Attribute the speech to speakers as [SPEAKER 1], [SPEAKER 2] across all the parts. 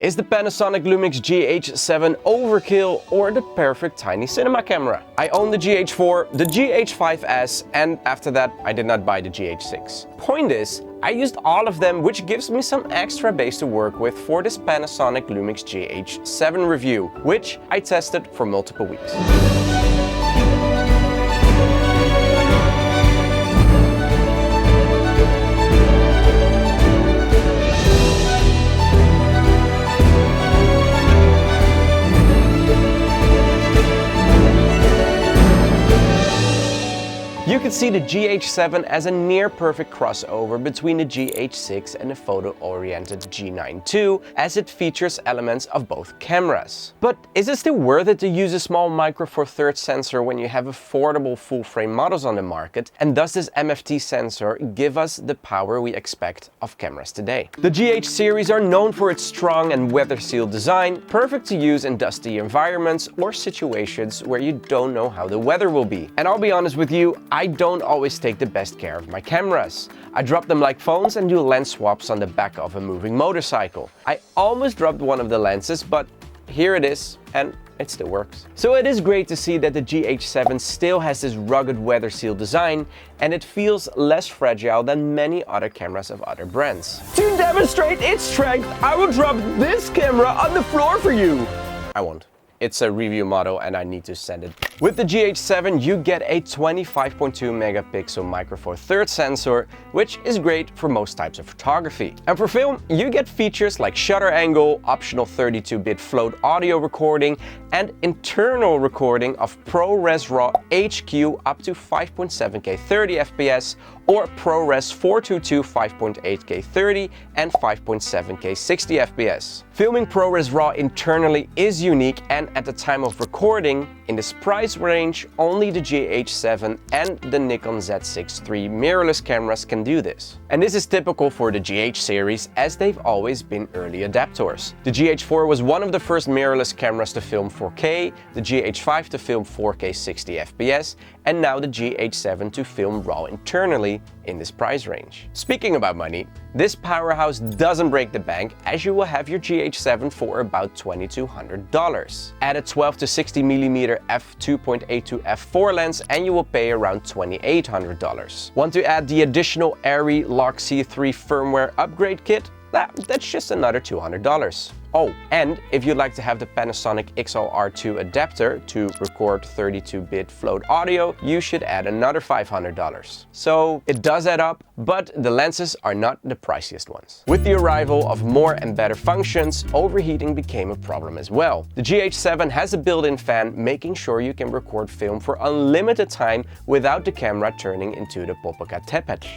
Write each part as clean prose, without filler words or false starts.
[SPEAKER 1] Is the Panasonic Lumix GH7 overkill or the perfect tiny cinema camera? I own the GH4, the GH5S, and after that I did not buy the GH6. Point is, I used all of them, which gives me some extra base to work with for this Panasonic Lumix GH7 review, which I tested for multiple weeks. You can see the GH7 as a near-perfect crossover between the GH6 and the photo-oriented G9 II, as it features elements of both cameras. But is it still worth it to use a small Micro Four Thirds sensor when you have affordable full-frame models on the market? And does this MFT sensor give us the power we expect of cameras today? The GH series are known for its strong and weather-sealed design, perfect to use in dusty environments or situations where you don't know how the weather will be. And I'll be honest with you, I don't always take the best care of my cameras. I drop them like phones and do lens swaps on the back of a moving motorcycle. I almost dropped one of the lenses, but here it is, and it still works. So it is great to see that the GH7 still has this rugged weather-sealed design, and it feels less fragile than many other cameras of other brands. To demonstrate its strength, I will drop this camera on the floor for you. I won't. It's a review model and I need to send it. With the GH7 you get a 25.2 megapixel Micro Four Thirds sensor, which is great for most types of photography. And for film, you get features like shutter angle, optional 32-bit float audio recording, and internal recording of ProRes RAW HQ up to 5.7K 30 FPS or ProRes 422 5.8K 30 and 5.7K 60 FPS. Filming ProRes RAW internally is unique, and at the time of recording, in this price range, only the GH7 and the Nikon Z6 III mirrorless cameras can do this. And this is typical for the GH series, as they've always been early adapters. The GH4 was one of the first mirrorless cameras to film 4K, the GH5 to film 4K 60 FPS, and now the GH7 to film RAW internally in this price range. Speaking about money, this powerhouse doesn't break the bank, as you will have your GH7 for about $2,200. Add a 12 to 60mm f2.82 f4 lens and you will pay around $2,800. Want to add the additional ARRI Lock C3 firmware upgrade kit? That's just another $200. Oh, and if you'd like to have the Panasonic XLR2 adapter to record 32-bit float audio, you should add another $500. So it does add up, but the lenses are not the priciest ones. With the arrival of more and better functions, overheating became a problem as well. The GH7 has a built-in fan, making sure you can record film for unlimited time without the camera turning into the Popocatépetl.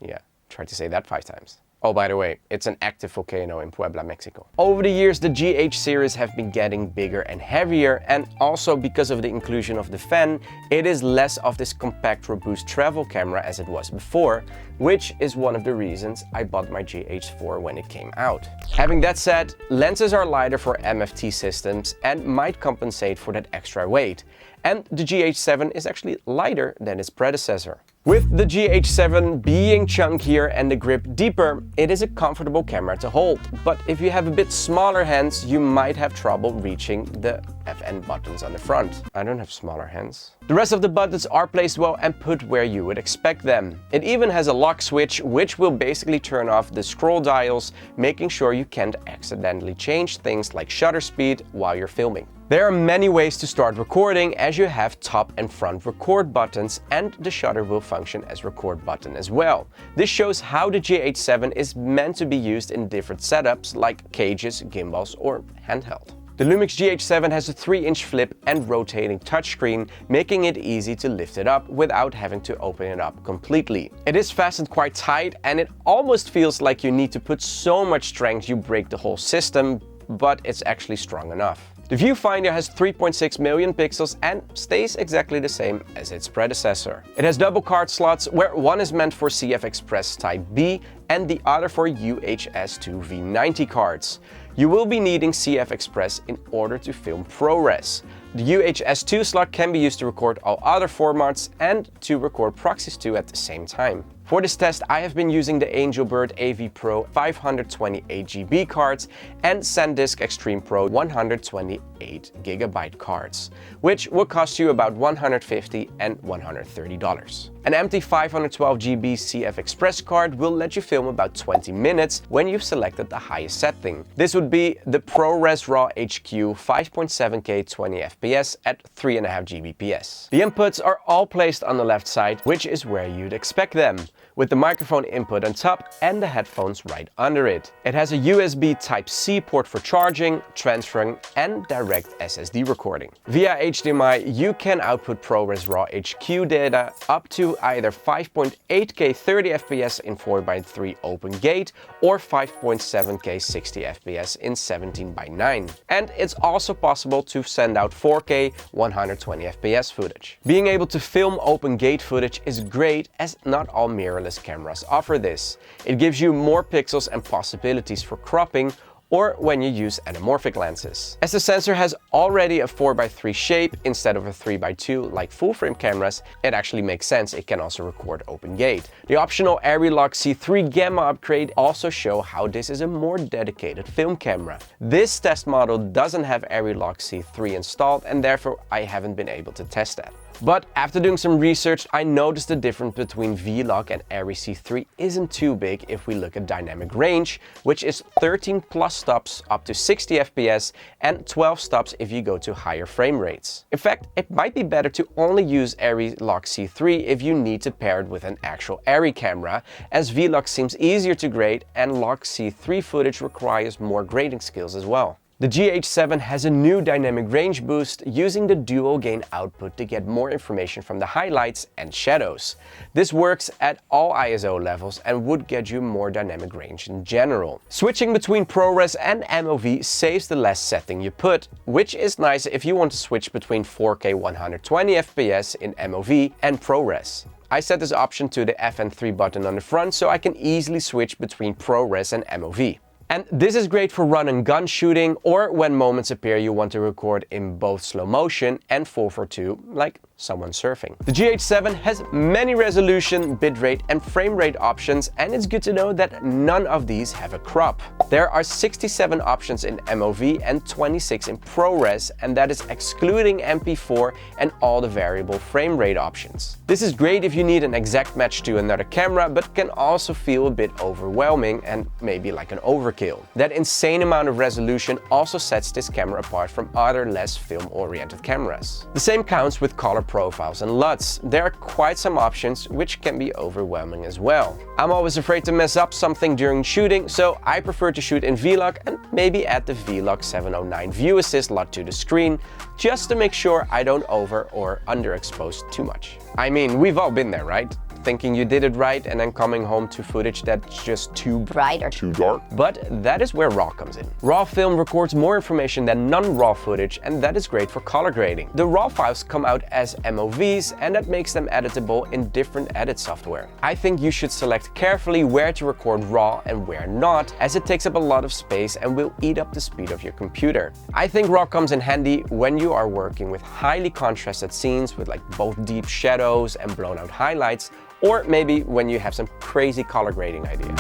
[SPEAKER 1] Yeah, try to say that 5 times. Oh, by the way, it's an active volcano in Puebla, Mexico. Over the years, the GH series have been getting bigger and heavier, and also because of the inclusion of the fan, it is less of this compact, robust travel camera as it was before, which is one of the reasons I bought my GH4 when it came out. Having that said, lenses are lighter for MFT systems and might compensate for that extra weight. And the GH7 is actually lighter than its predecessor. With the GH7 being chunkier and the grip deeper, it is a comfortable camera to hold. But if you have a bit smaller hands, you might have trouble reaching the FN buttons on the front. I don't have smaller hands. The rest of the buttons are placed well and put where you would expect them. It even has a lock switch, which will basically turn off the scroll dials, making sure you can't accidentally change things like shutter speed while you're filming. There are many ways to start recording, as you have top and front record buttons, and the shutter will function as record button as well. This shows how the GH7 is meant to be used in different setups like cages, gimbals or handheld. The Lumix GH7 has a 3-inch flip and rotating touchscreen, making it easy to lift it up without having to open it up completely. It is fastened quite tight and it almost feels like you need to put so much strength you break the whole system, but it's actually strong enough. The viewfinder has 3.6 million pixels and stays exactly the same as its predecessor. It has double card slots, where one is meant for CF Express Type B and the other for UHS-2 V90 cards. You will be needing CF Express in order to film ProRes. The UHS-2 slot can be used to record all other formats and to record Proxys 2 at the same time. For this test, I have been using the Angelbird AV Pro 528GB cards and SanDisk Extreme Pro 128GB cards, which will cost you about $150 and $130. An empty 512GB CF Express card will let you film about 20 minutes when you've selected the highest setting. This would be the ProRes RAW HQ 5.7K 20fps at 3.5 Gbps. The inputs are all placed on the left side, which is where you'd expect them, with the microphone input on top and the headphones right under it. It has a USB Type-C port for charging, transferring and direct SSD recording. Via HDMI, you can output ProRes RAW HQ data up to either 5.8K 30fps in 4:3 open gate or 5.7K 60fps in 17:9. And it's also possible to send out 4K 120fps footage. Being able to film open gate footage is great, as not all mirrorless cameras offer this. It gives you more pixels and possibilities for cropping, or when you use anamorphic lenses. As the sensor has already a 4:3 shape instead of a 3:2 like full-frame cameras, it actually makes sense it can also record open gate. The optional ARRILOC C3 Gamma upgrade also show how this is a more dedicated film camera. This test model doesn't have ARRILOC C3 installed, and therefore I haven't been able to test that. But after doing some research, I noticed the difference between V-Loc and ARRI C3 isn't too big if we look at dynamic range, which is 13 plus stops up to 60 fps and 12 stops if you go to higher frame rates. In fact, it might be better to only use ARRILOC C3 if you need to pair it with an actual ARRI camera, as V-Loc seems easier to grade and LOC C3 footage requires more grading skills as well. The GH7 has a new dynamic range boost using the dual gain output to get more information from the highlights and shadows. This works at all ISO levels and would get you more dynamic range in general. Switching between ProRes and MOV saves the less setting you put, which is nice if you want to switch between 4K 120fps in MOV and ProRes. I set this option to the FN3 button on the front so I can easily switch between ProRes and MOV. And this is great for run and gun shooting, or when moments appear you want to record in both slow motion and 4:2, like someone surfing. The GH7 has many resolution, bitrate and frame rate options, and it's good to know that none of these have a crop. There are 67 options in MOV and 26 in ProRes, and that is excluding MP4 and all the variable frame rate options. This is great if you need an exact match to another camera, but can also feel a bit overwhelming and maybe like an overkill. That insane amount of resolution also sets this camera apart from other less film-oriented cameras. The same counts with color profiles and LUTs. There are quite some options which can be overwhelming as well. I'm always afraid to mess up something during shooting, so I prefer to shoot in V-Loc and maybe add the V-Loc 709 View Assist LUT to the screen, just to make sure I don't over or underexpose too much. I mean, we've all been there, right? Thinking you did it right and then coming home to footage that's just too bright or too dark. But that is where RAW comes in. RAW film records more information than non-RAW footage, and that is great for color grading. The RAW files come out as MOVs, and that makes them editable in different edit software. I think you should select carefully where to record RAW and where not, as it takes up a lot of space and will eat up the speed of your computer. I think RAW comes in handy when you are working with highly contrasted scenes with like both deep shadows and blown out highlights, or maybe when you have some crazy color grading ideas.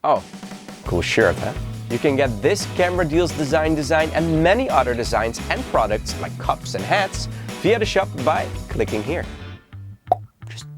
[SPEAKER 1] Oh, cool shirt, huh? You can get this Camera Deals design and many other designs and products like cups and hats via the shop by clicking here.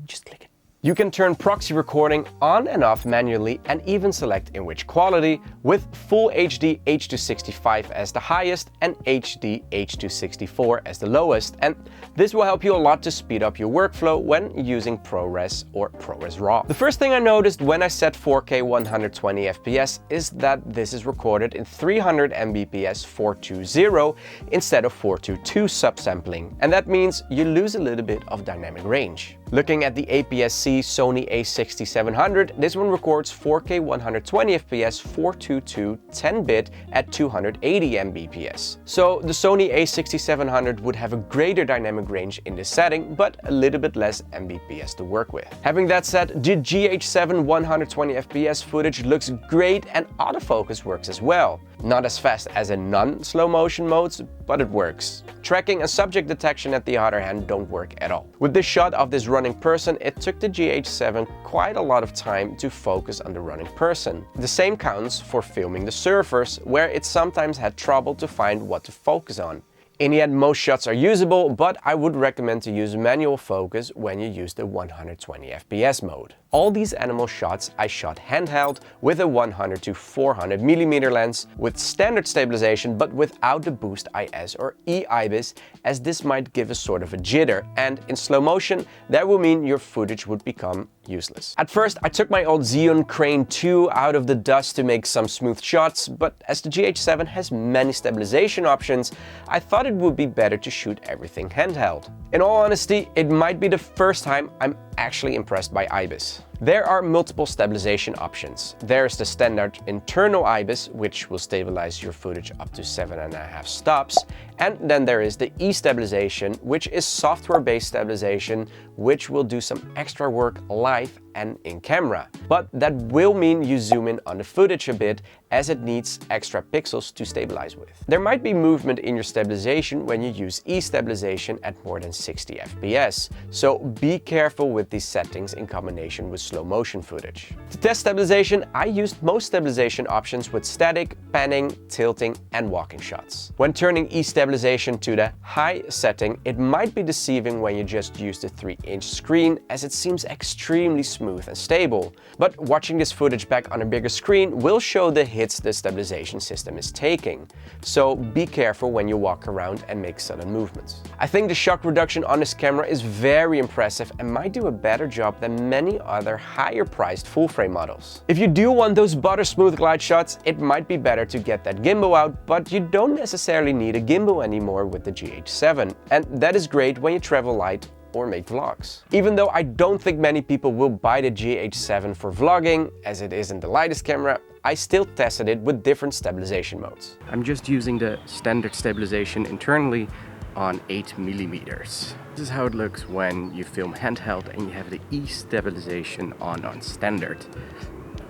[SPEAKER 1] Just click it. You can turn proxy recording on and off manually and even select in which quality, with Full HD H.265 as the highest and HD H.264 as the lowest, and this will help you a lot to speed up your workflow when using ProRes or ProRes RAW. The first thing I noticed when I set 4K 120fps is that this is recorded in 300 Mbps 420 instead of 422 subsampling, and that means you lose a little bit of dynamic range. Looking at the APS-C see Sony a6700, this one records 4K 120fps 422 10-bit at 280 Mbps. So the Sony a6700 would have a greater dynamic range in this setting, but a little bit less Mbps to work with. Having that said, the GH7 120fps footage looks great and autofocus works as well. Not as fast as in non-slow motion modes, but it works. Tracking and subject detection at the other hand don't work at all. With this shot of this running person, it took the GH7 quite a lot of time to focus on the running person. The same counts for filming the surfers, where it sometimes had trouble to find what to focus on. In the end, most shots are usable, but I would recommend to use manual focus when you use the 120fps mode. All these animal shots I shot handheld with a 100 to 400mm lens with standard stabilization but without the boost IS or E-IBIS, as this might give a sort of a jitter, and in slow motion that will mean your footage would become useless. At first I took my old Xeon Crane 2 out of the dust to make some smooth shots, but as the GH7 has many stabilization options, I thought it would be better to shoot everything handheld. In all honesty, it might be the first time I'm actually impressed by IBIS. There are multiple stabilization options. There's the standard internal IBIS, which will stabilize your footage up to 7.5 stops. And then there is the E-stabilization, which is software-based stabilization, which will do some extra work live and in camera. But that will mean you zoom in on the footage a bit, as it needs extra pixels to stabilize with. There might be movement in your stabilization when you use E-stabilization at more than 60 FPS, so be careful with these settings in combination with slow motion footage. To test stabilization, I used most stabilization options with static, panning, tilting and walking shots. When turning E-stabilization to the high setting, it might be deceiving when you just use the 3-inch screen, as it seems extremely smooth and stable. But watching this footage back on a bigger screen will show the hits the stabilization system is taking. So be careful when you walk around and make sudden movements. I think the shock reduction on this camera is very impressive and might do a better job than many other higher priced full frame models. If you do want those butter smooth glide shots, it might be better to get that gimbal out, but you don't necessarily need a gimbal anymore with the GH7, and that is great when you travel light or make vlogs. Even though I don't think many people will buy the GH7 for vlogging, as it isn't the lightest camera, I still tested it with different stabilization modes. I'm just using the standard stabilization internally on 8mm. This is how it looks when you film handheld and you have the E-stabilization on standard.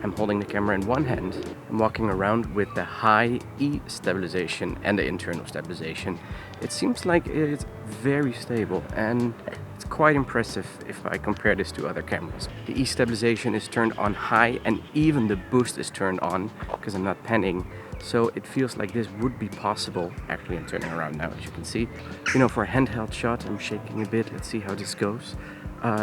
[SPEAKER 1] I'm holding the camera in one hand. I'm walking around with the high E-stabilization and the internal stabilization. It seems like it's very stable and it's quite impressive if I compare this to other cameras. The E-stabilization is turned on high and even the boost is turned on because I'm not panning. So it feels like this would be possible. Actually, I'm turning around now, as you can see. You know, for a handheld shot, I'm shaking a bit. Let's see how this goes.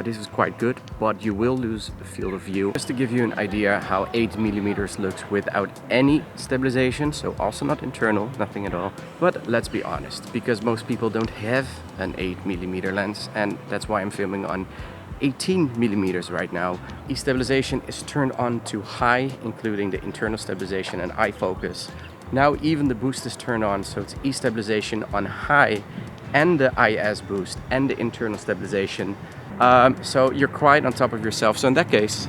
[SPEAKER 1] This is quite good, but you will lose the field of view. Just to give you an idea how 8mm looks without any stabilization, so also not internal, nothing at all. But let's be honest, because most people don't have an 8mm lens, and that's why I'm filming on 18mm right now. E-stabilization is turned on to high, including the internal stabilization and eye focus. Now even the boost is turned on, so it's E-stabilization on high and the IS boost and the internal stabilization. So you're quite on top of yourself. So in that case,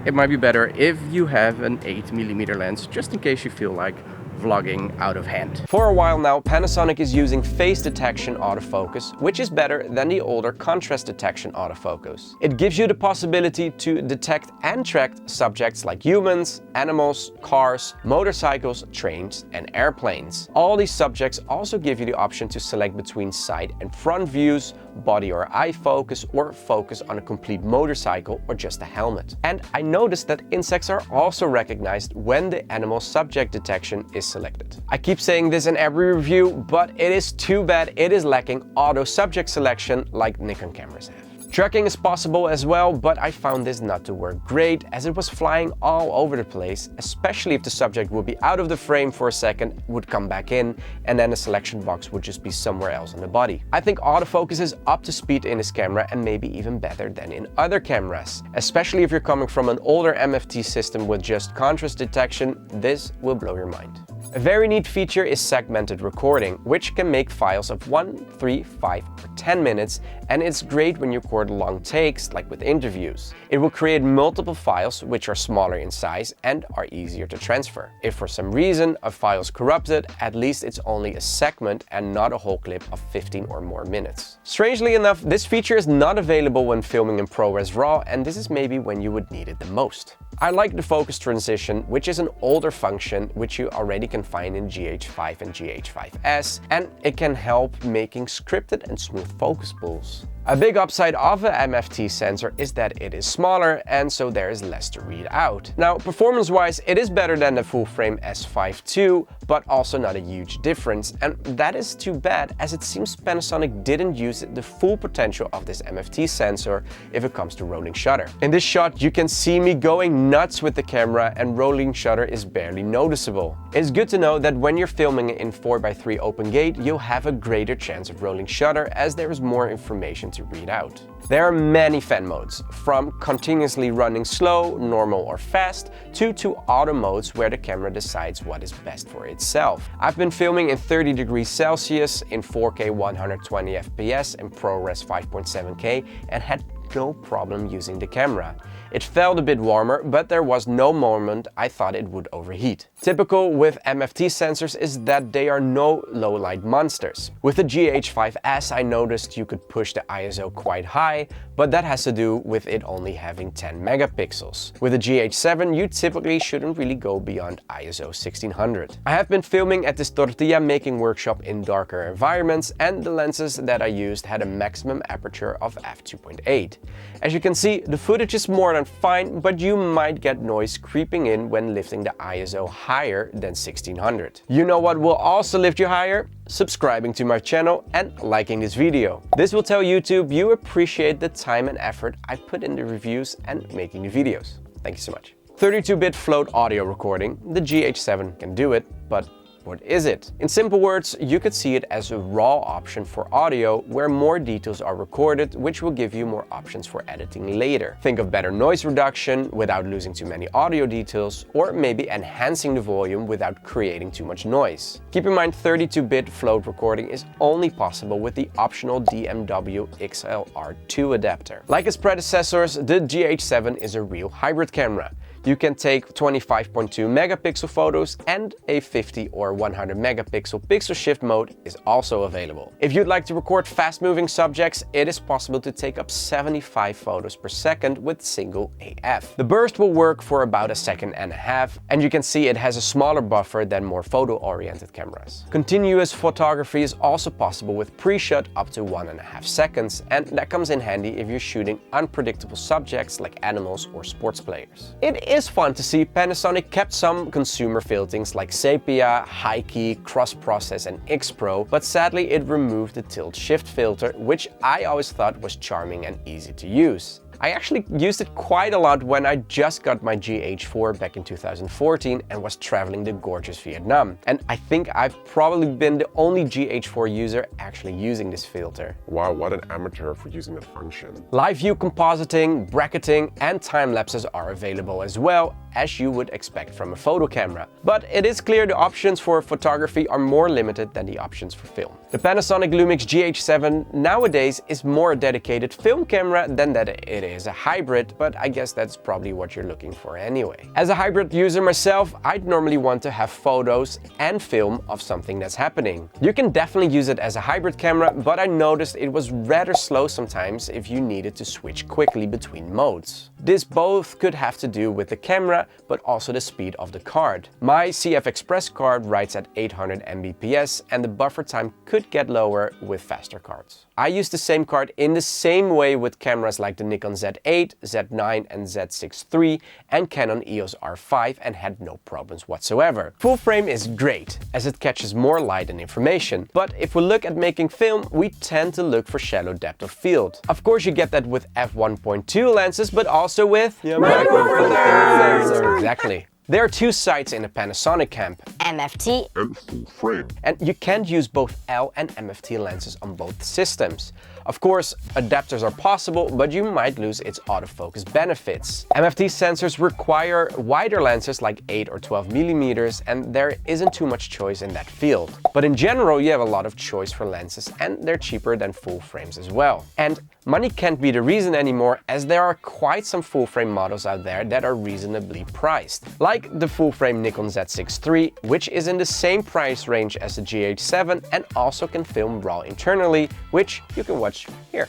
[SPEAKER 1] it might be better if you have an 8mm lens, just in case you feel like vlogging out of hand. For a while now, Panasonic is using face detection autofocus, which is better than the older contrast detection autofocus. It gives you the possibility to detect and track subjects like humans, animals, cars, motorcycles, trains, and airplanes. All these subjects also give you the option to select between side and front views, body or eye focus, or focus on a complete motorcycle or just a helmet. And I noticed that insects are also recognized when the animal subject detection is selected. I keep saying this in every review, but it is too bad it is lacking auto subject selection like Nikon cameras have. Tracking is possible as well, but I found this not to work great, as it was flying all over the place, especially if the subject would be out of the frame for a second, would come back in, and then the selection box would just be somewhere else on the body. I think autofocus is up to speed in this camera and maybe even better than in other cameras. Especially if you're coming from an older MFT system with just contrast detection, this will blow your mind. A very neat feature is segmented recording, which can make files of 1, 3, 5, or 10 minutes, and it's great when you're record long takes like with interviews. It will create multiple files which are smaller in size and are easier to transfer. If for some reason a file is corrupted, at least it's only a segment and not a whole clip of 15 or more minutes. Strangely enough, this feature is not available when filming in ProRes RAW, and this is maybe when you would need it the most. I like the focus transition, which is an older function which you already can find in GH5 and GH5S, and it can help making scripted and smooth focus pulls. A big upside of a MFT sensor is that it is smaller, and so there is less to read out. Now, performance-wise, it is better than the full-frame S5 II, but also not a huge difference, and that is too bad, as it seems Panasonic didn't use the full potential of this MFT sensor if it comes to rolling shutter. In this shot, you can see me going nuts with the camera, and rolling shutter is barely noticeable. It's good to know that when you're filming in 4:3 open gate, you'll have a greater chance of rolling shutter, as there is more information to read out. There are many fan modes, from continuously running slow, normal or fast, to auto modes where the camera decides what is best for itself. I've been filming in 30 degrees Celsius, in 4K 120 FPS and ProRes 5.7K, and had no problem using the camera. It felt a bit warmer, but there was no moment I thought it would overheat. Typical with MFT sensors is that they are no low light monsters. With the GH5S I noticed you could push the ISO quite high, but that has to do with it only having 10 megapixels. With the GH7 you typically shouldn't really go beyond ISO 1600. I have been filming at this tortilla making workshop in darker environments, and the lenses that I used had a maximum aperture of f2.8. As you can see, the footage is more than fine, but you might get noise creeping in when lifting the ISO higher than 1600. You know what will also lift you higher? Subscribing to my channel and liking this video. This will tell YouTube you appreciate the time and effort I put in the reviews and making the videos. Thank you so much. 32-bit float audio recording. The GH7 can do it, but what is it? In simple words, you could see it as a raw option for audio where more details are recorded, which will give you more options for editing later. Think of better noise reduction without losing too many audio details, or maybe enhancing the volume without creating too much noise. Keep in mind, 32-bit float recording is only possible with the optional DMW XLR2 adapter. Like its predecessors, the GH7 is a real hybrid camera. You can take 25.2 megapixel photos, and a 50 or 100 megapixel pixel shift mode is also available. If you'd like to record fast-moving subjects, it is possible to take up 75 photos per second with single AF. The burst will work for about a second and a half, and you can see it has a smaller buffer than more photo-oriented cameras. Continuous photography is also possible with pre-shot up to 1.5 seconds, and that comes in handy if you're shooting unpredictable subjects like animals or sports players. It is fun to see Panasonic kept some consumer filters like sepia, high key, cross process and X-Pro, but sadly it removed the tilt shift filter, which I always thought was charming and easy to use. I actually used it quite a lot when I just got my GH4 back in 2014 and was traveling the gorgeous Vietnam. And I think I've probably been the only GH4 user actually using this filter.
[SPEAKER 2] Wow, what an amateur for using that function.
[SPEAKER 1] Live view compositing, bracketing and time lapses are available as well, as you would expect from a photo camera. But it is clear the options for photography are more limited than the options for film. The Panasonic Lumix GH7 nowadays is more a dedicated film camera than that it is a hybrid, but I guess that's probably what you're looking for anyway. As a hybrid user myself, I'd normally want to have photos and film of something that's happening. You can definitely use it as a hybrid camera, but I noticed it was rather slow sometimes if you needed to switch quickly between modes. This both could have to do with the camera, but also the speed of the card. My CF Express card writes at 800 Mbps, and the buffer time could get lower with faster cards. I use the same card in the same way with cameras like the Nikon Z8, Z9 and Z6 III and Canon EOS R5 and had no problems whatsoever. Full frame is great, as it catches more light and information, but if we look at making film, we tend to look for shallow depth of field. Of course you get that with f1.2 lenses, but also with
[SPEAKER 2] micro four thirds.
[SPEAKER 1] Exactly. There are two sights in the Panasonic camp,
[SPEAKER 3] MFT
[SPEAKER 2] and full frame.
[SPEAKER 1] and you can use both L and MFT lenses on both systems. Of course, adapters are possible, but you might lose its autofocus benefits. MFT sensors require wider lenses like 8 or 12 millimeters, and there isn't too much choice in that field. But in general, you have a lot of choice for lenses, and they're cheaper than full frames as well. And money can't be the reason anymore, as there are quite some full frame models out there that are reasonably priced. Like the full frame Nikon Z6 III, which is in the same price range as the GH7 and also can film RAW internally, which you can watch here.